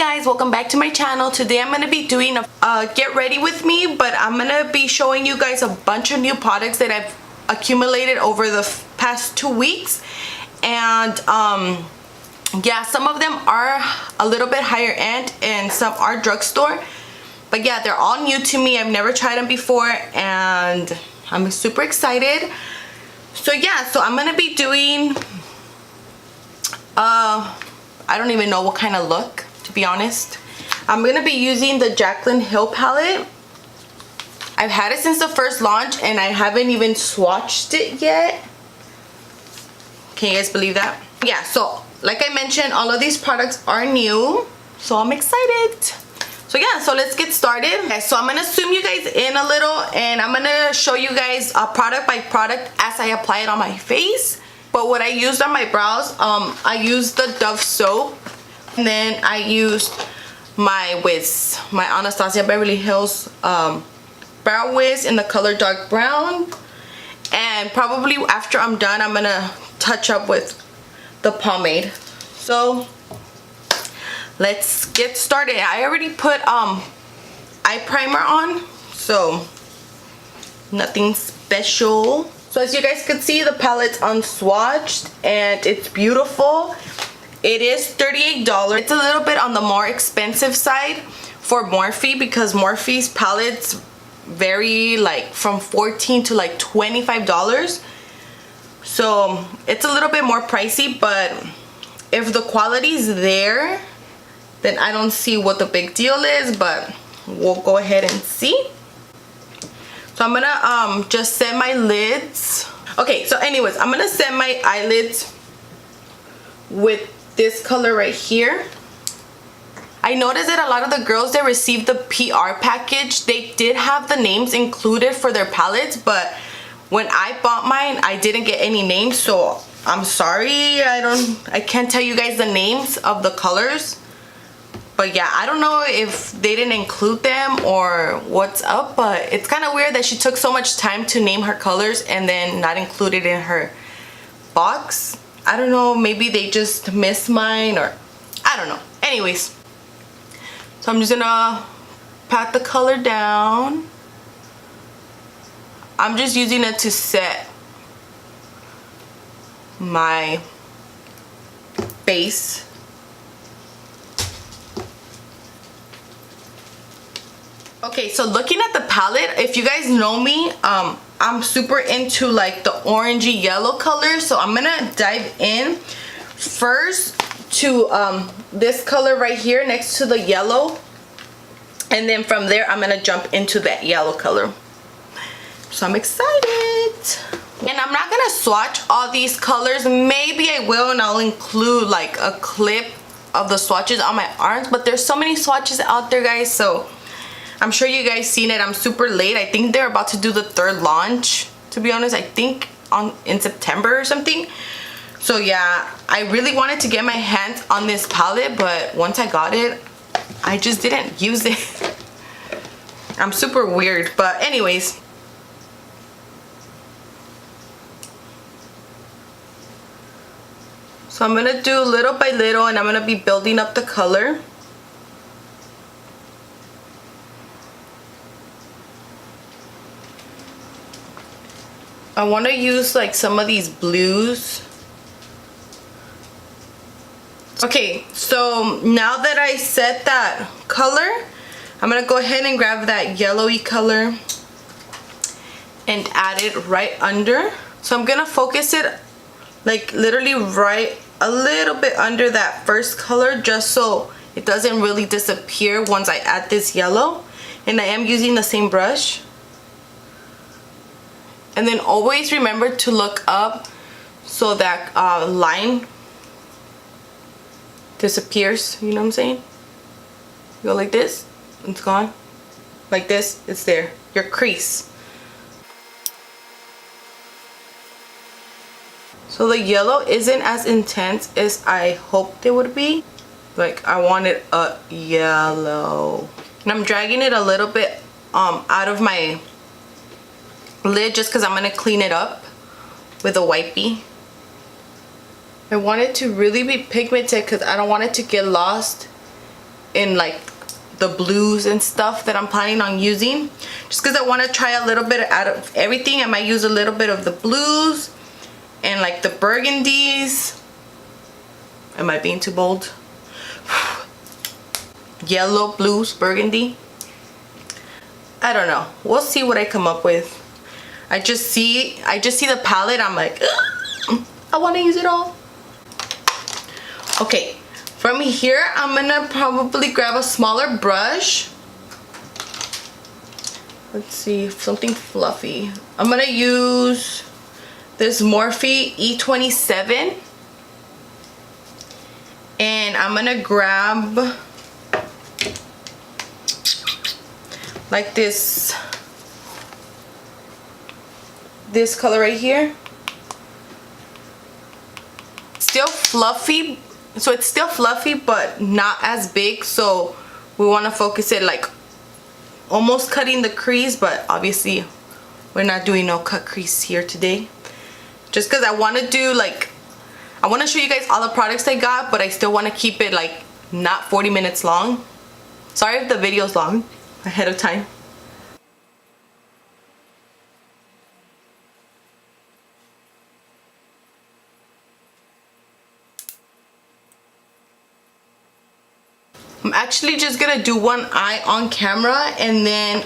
guys, welcome back to my channel. Today I'm going to be doing a get ready with me, but I'm going to be showing you guys a bunch of new products that I've accumulated over the past 2 weeks. And yeah, some of them are a little bit higher end and some are drugstore. But yeah, they're all new to me. I've never tried them before and I'm super excited. So yeah, so I'm going to be doing I don't even know what kind of look, to be honest. I'm going to be using the Jaclyn Hill palette. I've had it since the first launch and I haven't even swatched it yet. Can you guys believe that? Yeah, so like I mentioned, all of these products are new, so I'm excited. So yeah, so let's get started. Okay, so I'm going to zoom you guys in a little and I'm going to show you guys product by product as I apply it on my face. But what I used on my brows, I used the Dove soap, and then I used my Wiz, my Anastasia Beverly Hills brow Wiz in the color dark brown. And probably after I'm done, I'm gonna touch up with the pomade. So let's get started. I already put eye primer on, so nothing special. So as you guys can see, the palette's unswatched and it's beautiful. It is $38. It's a little bit on the more expensive side for Morphe because Morphe's palettes vary like from $14 to like $25. So it's a little bit more pricey, but if the quality's there, then I don't see what the big deal is, but we'll go ahead and see. So I'm gonna just set my lids. Okay, so anyways, I'm gonna set my eyelids with this color right here. I noticed that a lot of the girls that received the PR package, they did have the names included for their palettes, but when I bought mine, I didn't get any names, so I'm sorry. I can't tell you guys the names of the colors. But yeah, I don't know if they didn't include them or what's up, but it's kind of weird that she took so much time to name her colors and then not include it in her box. I don't know, maybe they just missed mine or I don't know. Anyways, so I'm just gonna pat the color down. I'm just using it to set my base. Okay, so looking at the palette, if you guys know me, I'm super into like the orangey yellow color, so I'm gonna dive in first to this color right here next to the yellow, and then from there I'm gonna jump into that yellow color. So I'm excited. And I'm not gonna swatch all these colors. Maybe I will, and I'll include like a clip of the swatches on my arms, but there's so many swatches out there, guys, so I'm sure you guys seen it. I'm super late. I think they're about to do the 3rd launch, to be honest. I think in September or something. So yeah, I really wanted to get my hands on this palette, but once I got it, I just didn't use it. I'm super weird, but anyways. So I'm gonna do little by little and I'm gonna be building up the color. I want to use like some of these blues. Okay, so now that I set that color, I'm going to go ahead and grab that yellowy color and add it right under. So I'm going to focus it like literally right a little bit under that first color, just so it doesn't really disappear once I add this yellow. And I am using the same brush. And then always remember to look up so that line disappears. You know what I'm saying? You go like this, it's gone. Like this, it's there. Your crease. So the yellow isn't as intense as I hoped it would be. Like I wanted a yellow. And I'm dragging it a little bit out of my lid just because I'm going to clean it up with a wipey. I want it to really be pigmented because I don't want it to get lost in like the blues and stuff that I'm planning on using, just because I want to try a little bit out of everything. I might use a little bit of the blues and like the burgundies. Am I being too bold? Yellow, blues, burgundy. I don't know. We'll see what I come up with. I just see the palette. I'm like, I want to use it all. Okay, from here I'm gonna probably grab a smaller brush. Let's see, something fluffy. I'm gonna use this Morphe E27, and I'm gonna grab like this color right here. Still fluffy, so it's still fluffy but not as big, so we want to focus it like almost cutting the crease, but obviously we're not doing no cut crease here today, just because I want to do like, I want to show you guys all the products I got, but I still want to keep it like not 40 minutes long. Sorry if the video's long ahead of time. I'm actually just gonna do one eye on camera and then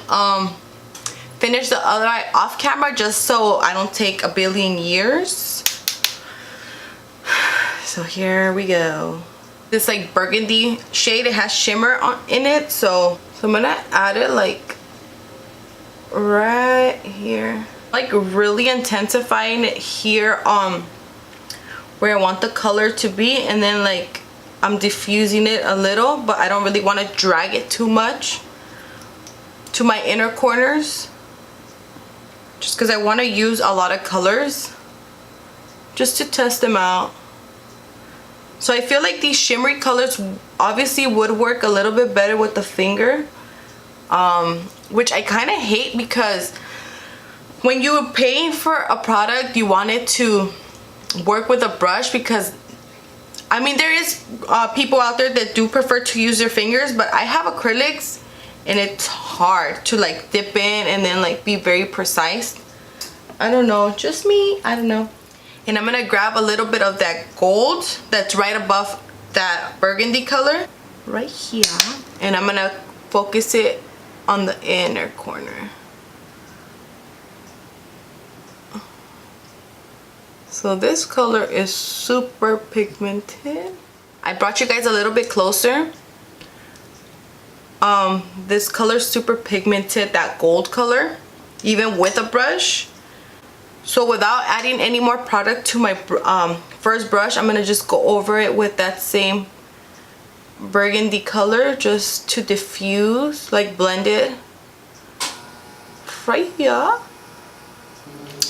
finish the other eye off camera, just so I don't take a billion years. So here we go. This like burgundy shade, it has shimmer in it, so I'm gonna add it like right here, like really intensifying it here where I want the color to be, and then like I'm diffusing it a little, but I don't really want to drag it too much to my inner corners, just because I want to use a lot of colors just to test them out. So I feel like these shimmery colors obviously would work a little bit better with the finger, which I kind of hate, because when you're paying for a product you want it to work with a brush, because I mean, there is people out there that do prefer to use their fingers, but I have acrylics and it's hard to like dip in and then like be very precise. I don't know, just me, I don't know. And I'm gonna grab a little bit of that gold that's right above that burgundy color right here, and I'm gonna focus it on the inner corner. So this color is super pigmented. I brought you guys a little bit closer. This color is super pigmented, that gold color, even with a brush. So without adding any more product to my first brush, I'm gonna just go over it with that same burgundy color, just to diffuse, like blend it right here.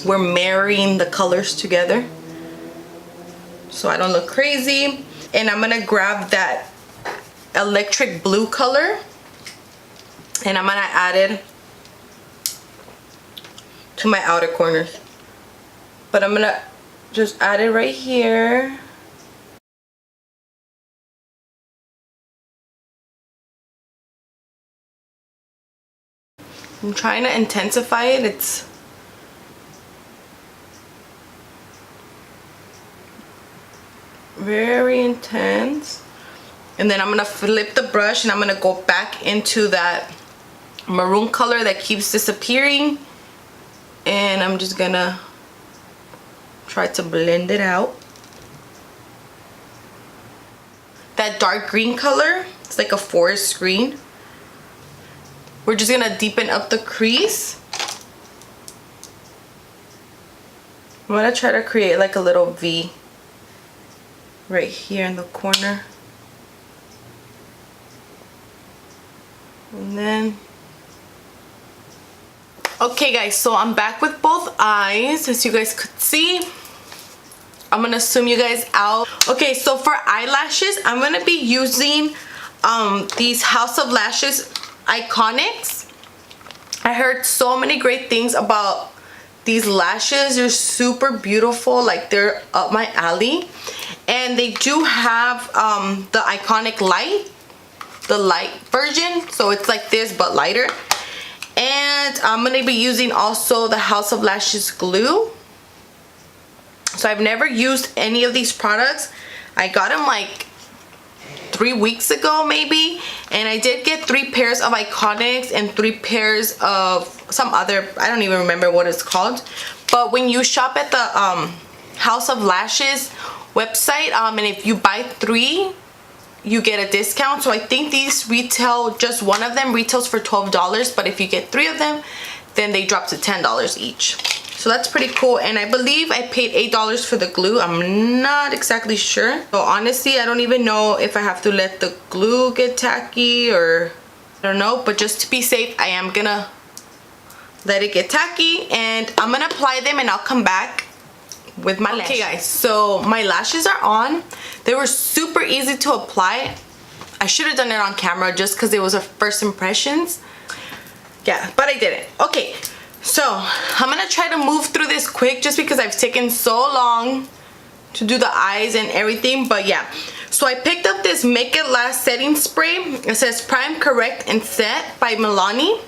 We're marrying the colors together so I don't look crazy. And I'm gonna grab that electric blue color and I'm gonna add it to my outer corners, but I'm gonna just add it right here. I'm trying to intensify it. It's very intense. And then I'm gonna flip the brush and I'm gonna go back into that maroon color that keeps disappearing, and I'm just gonna try to blend it out. That dark green color, it's like a forest green. We're just gonna deepen up the crease. I'm gonna try to create like a little V right here in the corner. And then, okay guys, so I'm back with both eyes, as you guys could see. I'm gonna zoom you guys out. Okay, so for eyelashes, I'm gonna be using these House of Lashes Iconics. I heard so many great things about these lashes. They're super beautiful, like they're up my alley. And they do have the Iconic Light. the light version, so it's like this but lighter. And I'm gonna be using also the House of Lashes glue. So I've never used any of these products. I got them like 3 weeks ago maybe, and I did get 3 pairs of Iconics and 3 pairs of some other, I don't even remember what it's called. But when you shop at the House of Lashes website, and if you buy 3, you get a discount. So I think these retail, just one of them retails for $12, but if you get 3 of them, then they drop to $10 each. So that's pretty cool. And I believe I paid $8 for the glue. I'm not exactly sure. So honestly, I don't even know if I have to let the glue get tacky or I don't know. But just to be safe, I am gonna let it get tacky and I'm gonna apply them and I'll come back with my lashes. Okay guys, so my lashes are on. They were super easy to apply. I should have done it on camera just because it was a first impressions. Yeah, but I didn't. Okay, so I'm gonna try to move through this quick just because I've taken so long to do the eyes and everything. But yeah, so I picked up this Make It Last setting spray. It says Prime, Correct, and Set by Milani.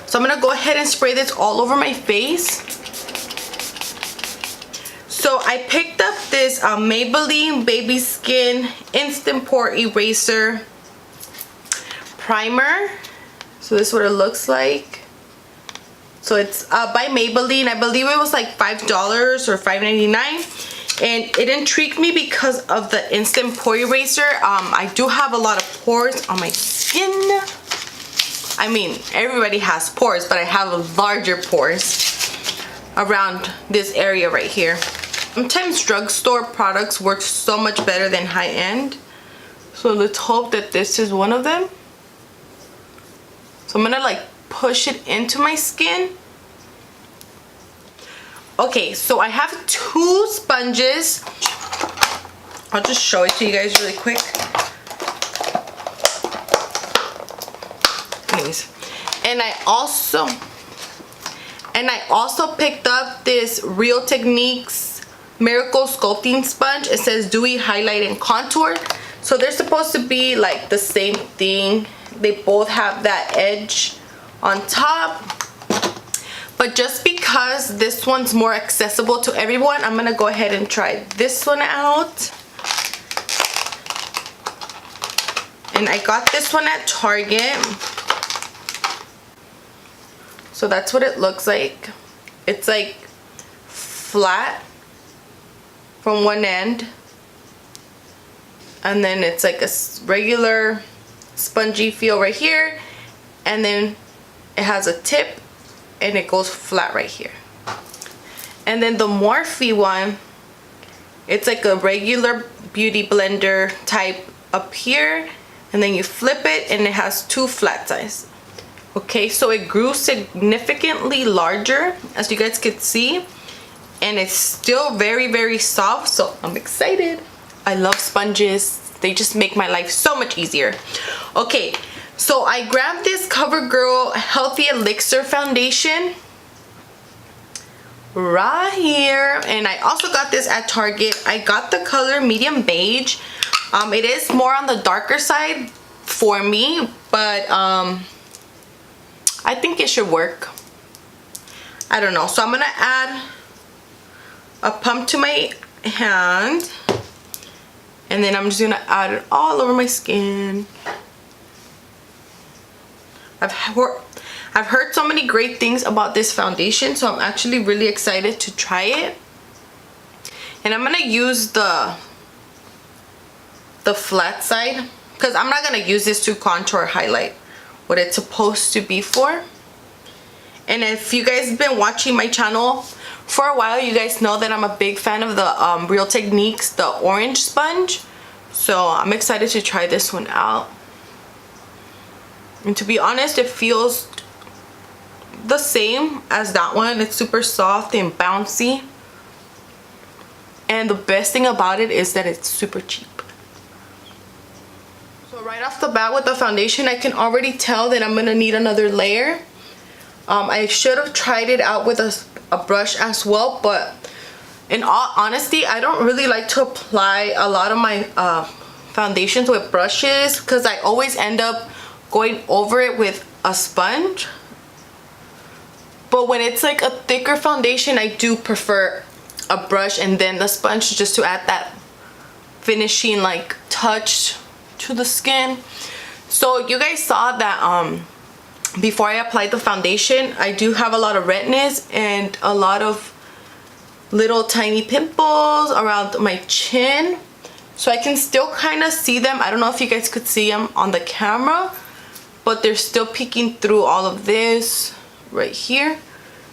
So I'm gonna go ahead and spray this all over my face. So I picked up this Maybelline Baby Skin Instant Pore Eraser Primer. So this is what it looks like. So it's by Maybelline. I believe it was like $5 or $5.99. And it intrigued me because of the Instant Pore Eraser. I do have a lot of pores on my skin. I mean, everybody has pores, but I have larger pores around this area right here. Sometimes drugstore products work so much better than high-end. So let's hope that this is one of them. So I'm gonna like push it into my skin. Okay, so I have 2 sponges. I'll just show it to you guys really quick. Anyways, and I also picked up this Real Techniques Miracle Sculpting Sponge. It says Dewy Highlight and Contour. So they're supposed to be like the same thing. They both have that edge on top. But just because this one's more accessible to everyone, I'm gonna go ahead and try this one out. And I got this one at Target. So that's what it looks like. It's like flat from one end, and then it's like a regular spongy feel right here, and then it has a tip and it goes flat right here. And then the Morphe one, it's like a regular beauty blender type up here, and then you flip it and it has 2 flat sides. Okay, so it grew significantly larger, as you guys could see, and it's still very, very soft, so I'm excited. I love sponges. They just make my life so much easier. Okay, so I grabbed this CoverGirl Healthy Elixir Foundation right here, and I also got this at Target. I got the color medium beige. It is more on the darker side for me, but I think it should work. I don't know. So I'm gonna add a pump to my hand, and then I'm just gonna add it all over my skin. I've heard so many great things about this foundation, so I'm actually really excited to try it. And I'm gonna use the flat side because I'm not gonna use this to contour or highlight what it's supposed to be for. And if you guys have been watching my channel for a while, you guys know that I'm a big fan of the Real Techniques, the orange sponge. So I'm excited to try this one out. And to be honest, it feels the same as that one. It's super soft and bouncy. And the best thing about it is that it's super cheap. So right off the bat with the foundation, I can already tell that I'm gonna need another layer. I should have tried it out with a brush as well, but in all honesty, I don't really like to apply a lot of my foundations with brushes because I always end up going over it with a sponge. But when it's like a thicker foundation, I do prefer a brush and then the sponge just to add that finishing like touch to the skin. So you guys saw that before I applied the foundation, I do have a lot of redness and a lot of little tiny pimples around my chin. So I can still kind of see them. I don't know if you guys could see them on the camera, but they're still peeking through all of this right here.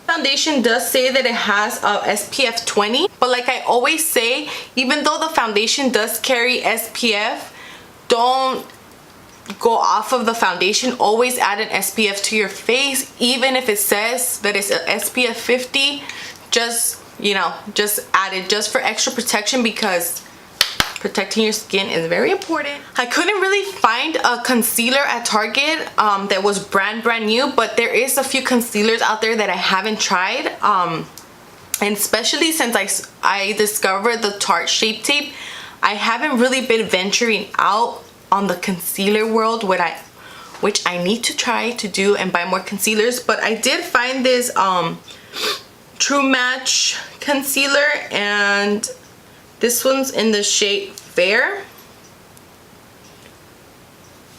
Foundation does say that it has SPF 20, but like I always say, even though the foundation does carry SPF, don't go off of the foundation. Always add an SPF to your face, even if it says that it's an SPF 50. Just, you know, just add it just for extra protection because protecting your skin is very important. I couldn't really find a concealer at Target that was brand new, but there is a few concealers out there that I haven't tried, and especially since I discovered the Tarte Shape Tape, I haven't really been venturing out on the concealer world, which I need to try to do and buy more concealers. But I did find this True Match concealer, and this one's in the shade Fair.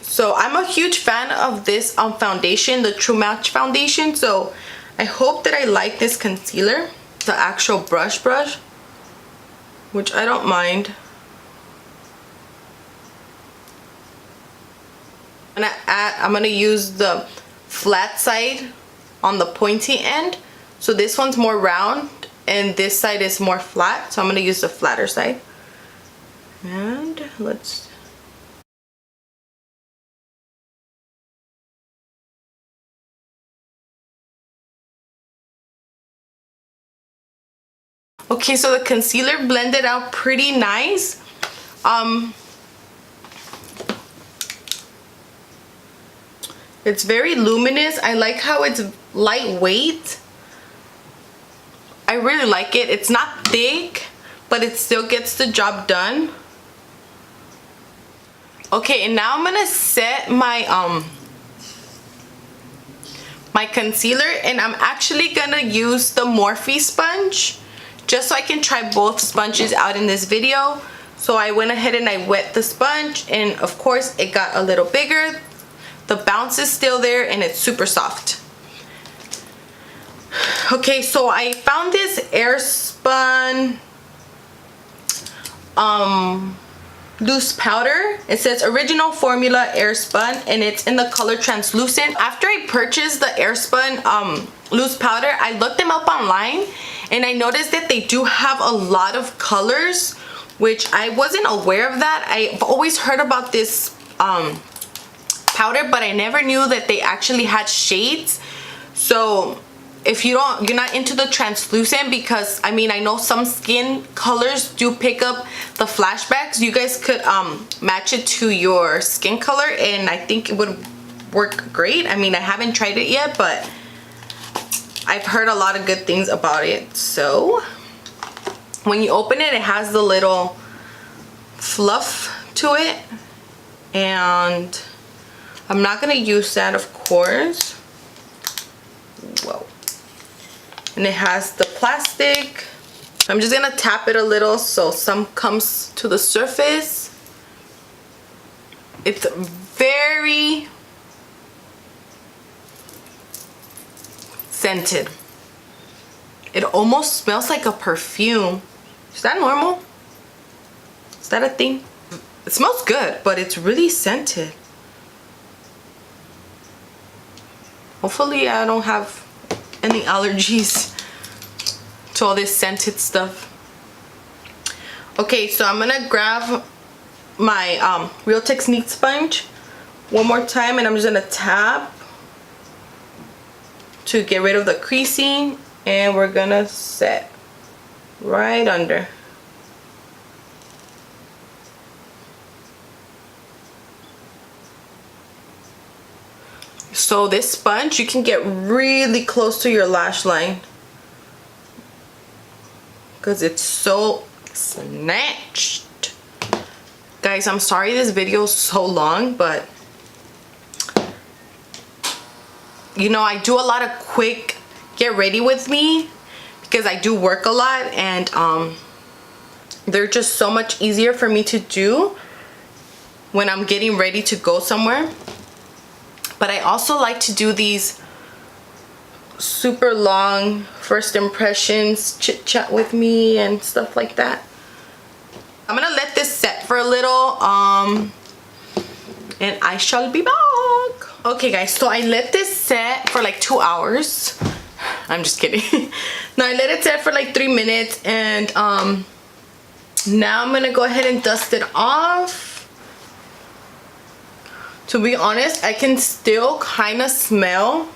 So I'm a huge fan of this foundation, the True Match foundation. So I hope that I like this concealer. The actual brush, which I don't mind. And I'm gonna use the flat side on the pointy end. So this one's more round and this side is more flat, so I'm going to use the flatter side. And let's... Okay, so the concealer blended out pretty nice. It's very luminous. I like how it's lightweight. I really like it. It's not thick, but it still gets the job done. Okay, and now I'm gonna set my my concealer, and I'm actually gonna use the Morphe sponge just so I can try both sponges out in this video. So I went ahead and I wet the sponge, and of course it got a little bigger. The bounce is still there and it's super soft. Okay, so I found this Airspun loose powder. It says original formula Airspun, and it's in the color translucent. After I purchased the Airspun loose powder, I looked them up online and I noticed that they do have a lot of colors, which I wasn't aware of that. I've always heard about this powder, but I never knew that they actually had shades. So if you're not into the translucent, because I mean I know some skin colors do pick up the flashbacks, you guys could match it to your skin color and I think it would work great. I mean I haven't tried it yet, but I've heard a lot of good things about it. So when you open it, it has the little fluff to it, and I'm not gonna use that, of course. Whoa. And it has the plastic. I'm just gonna tap it a little so some comes to the surface. It's very scented. It almost smells like a perfume. Is that normal? Is that a thing? It smells good, but it's really scented. Hopefully I don't have any allergies to all this scented stuff. Okay, so I'm gonna grab my Real Technique sponge one more time, and I'm just gonna tap to get rid of the creasing, and we're gonna set right under. So this sponge, you can get really close to your lash line because it's so snatched. Guys, I'm sorry this video is so long, but you know, I do a lot of quick get ready with me because I do work a lot, and they're just so much easier for me to do when I'm getting ready to go somewhere. But I also like to do these super long first impressions, chit chat with me and stuff like that. I'm gonna let this set for a little and I shall be back. Okay guys, so I let this set for like 2 hours. I'm just kidding. No, I let it set for like 3 minutes, and now I'm gonna go ahead and dust it off. To be honest, I can still kind of smell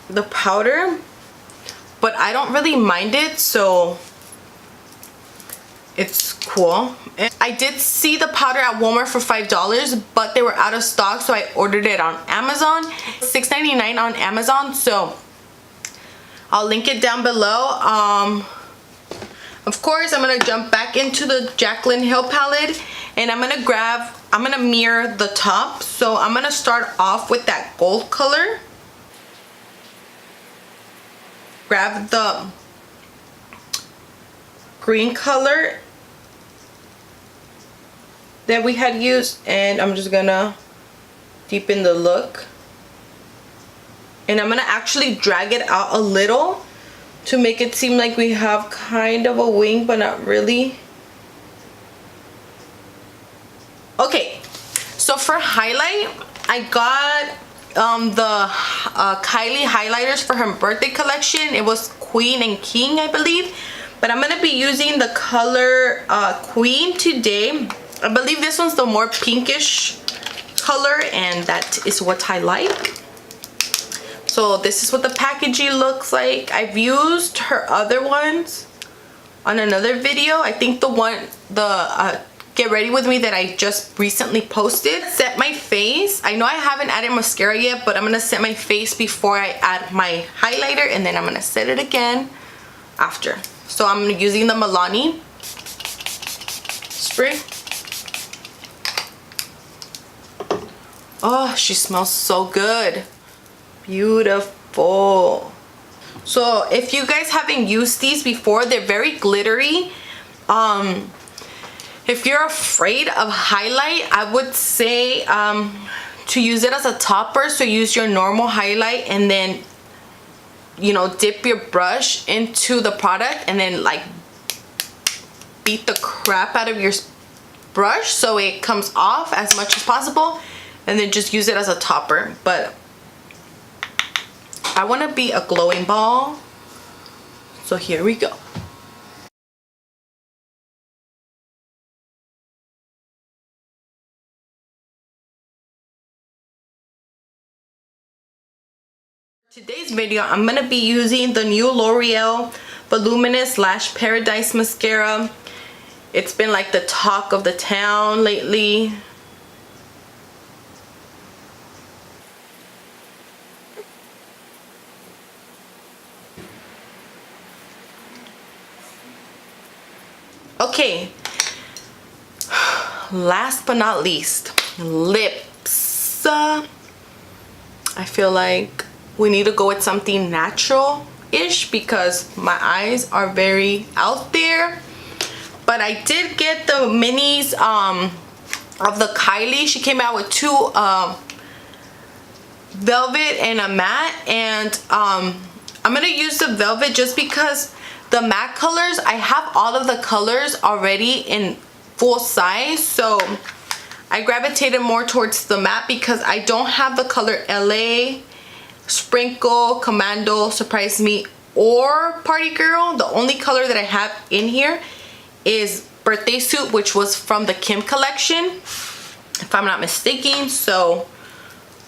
the powder, but I don't really mind it, so it's cool. And I did see the powder at Walmart for $5, but they were out of stock, so I ordered it on Amazon. $6.99 on Amazon, so I'll link it down below. Of course, I'm gonna jump back into the Jaclyn Hill palette, and I'm gonna mirror the top. So I'm gonna start off with that gold color. Grab the green color that we had used, and I'm just gonna deepen the look. And I'm gonna actually drag it out a little to make it seem like we have kind of a wing, but not really. Okay, so for highlight, I got the Kylie highlighters for her birthday collection. It was Queen and King, I believe. But I'm gonna be using the color Queen today. I believe this one's the more pinkish color, and that is what I like. So this is what the packaging looks like. I've used her other ones on another video. I think the Get Ready With Me that I just recently posted. Set my face. I know I haven't added mascara yet, but I'm gonna set my face before I add my highlighter, and then I'm gonna set it again after. So I'm using the Milani spray. Oh, she smells so good. Beautiful. So if you guys haven't used these before, they're very glittery. If you're afraid of highlight, I would say to use it as a topper. So use your normal highlight, and then, you know, dip your brush into the product, and then like beat the crap out of your brush so it comes off as much as possible, and then just use it as a topper. But I want to be a glowing ball, so here we go. Today's video, I'm going to be using the new L'Oreal Voluminous Lash Paradise Mascara. It's been like the talk of the town lately. Okay, last but not least, lips. I feel like we need to go with something natural-ish because my eyes are very out there. But I did get the minis of the Kylie. She came out with two velvet and a matte, and I'm gonna use the velvet just because the matte colors, I have all of the colors already in full size, so I gravitated more towards the matte because I don't have the color LA, Sprinkle, Commando, Surprise Me, or Party Girl. The only color that I have in here is Birthday Suit, which was from the Kim collection, if I'm not mistaken. So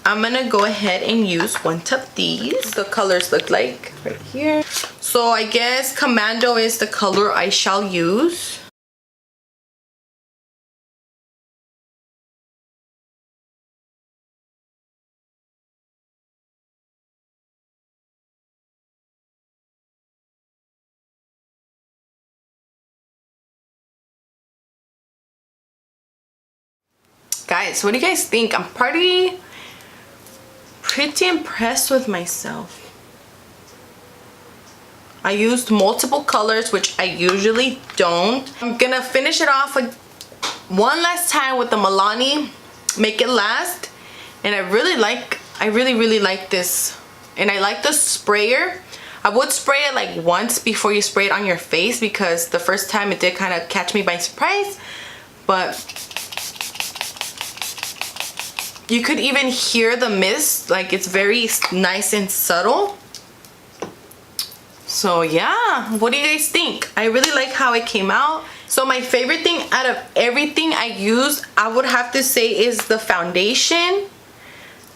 I'm gonna go ahead and use one of these. The colors look like right here. So I guess Commando is the color I shall use. Guys, what do you guys think? I'm pretty impressed with myself. I used multiple colors, which I usually don't. I'm gonna finish it off one last time with the Milani Make It Last. And I really like this. And I like the sprayer. I would spray it like once before you spray it on your face, because the first time it did kind of catch me by surprise. But you could even hear the mist, like it's very nice and subtle. So yeah, what do you guys think? I really like how it came out. So my favorite thing out of everything I used, I would have to say, is the foundation.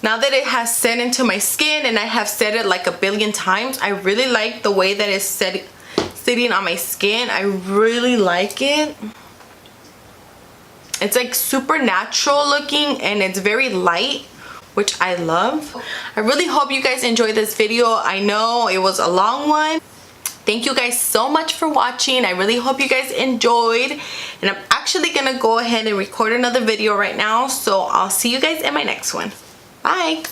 Now that it has set into my skin, and I have said it like a billion times, I really like the way that it's sitting on my skin. I really like it. It's like super natural looking, and it's very light, which I love. I really hope you guys enjoyed this video. I know it was a long one. Thank you guys so much for watching. I really hope you guys enjoyed. And I'm actually gonna go ahead and record another video right now. So I'll see you guys in my next one. Bye.